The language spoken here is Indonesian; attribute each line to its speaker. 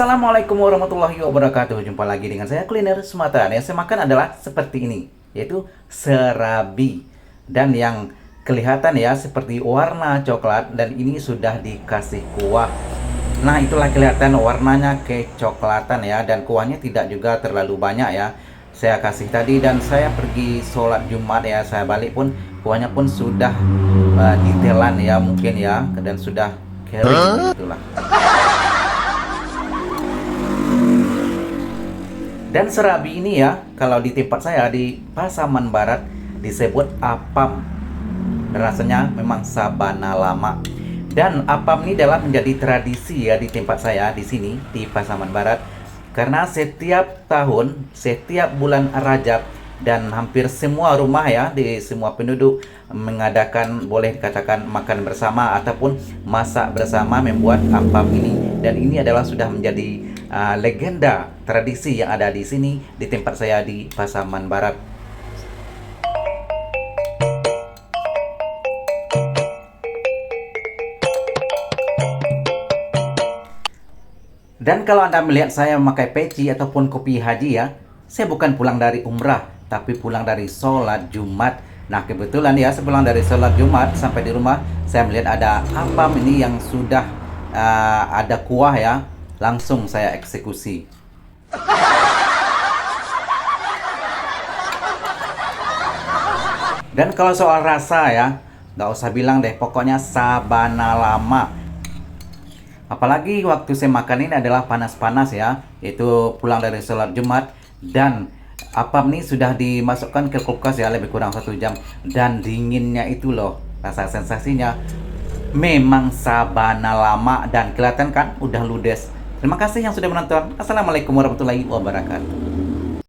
Speaker 1: Assalamualaikum warahmatullahi wabarakatuh. Jumpa lagi dengan saya Kuliner Sumatera. Yang saya makan adalah seperti ini, yaitu serabi. Dan yang kelihatan ya seperti warna coklat, dan ini sudah dikasih kuah. Nah, itulah kelihatan warnanya kecoklatan ya, dan kuahnya tidak juga terlalu banyak ya. Saya kasih tadi dan saya pergi sholat Jumat ya, saya balik pun kuahnya pun sudah ditelan ya mungkin ya, dan sudah kering itulah. Dan serabi ini ya, kalau di tempat saya di Pasaman Barat disebut apam. Rasanya memang sabana lama. Dan apam ini adalah menjadi tradisi ya di tempat saya di sini di Pasaman Barat. Karena setiap tahun, setiap bulan Rajab dan hampir semua rumah ya di semua penduduk mengadakan, boleh dikatakan makan bersama ataupun masak bersama membuat apam ini. Dan ini adalah sudah menjadi legenda tradisi yang ada di sini di tempat saya di Pasaman Barat. Dan kalau Anda melihat saya memakai peci ataupun kopi haji ya, saya bukan pulang dari umrah, tapi pulang dari sholat Jumat. Nah, kebetulan ya sepulang dari sholat Jumat sampai di rumah, saya melihat ada apam ini yang sudah ada kuah ya, langsung saya eksekusi. Dan kalau soal rasa ya, nggak usah bilang deh, pokoknya sabana lama. Apalagi waktu saya makan ini adalah panas-panas ya, itu pulang dari sholat Jumat, dan apam ini sudah dimasukkan ke kulkas ya lebih kurang 1 jam, dan dinginnya itu loh, rasa sensasinya memang sabana lama dan kelihatan kan udah ludes. Terima kasih yang sudah menonton. Assalamualaikum warahmatullahi wabarakatuh.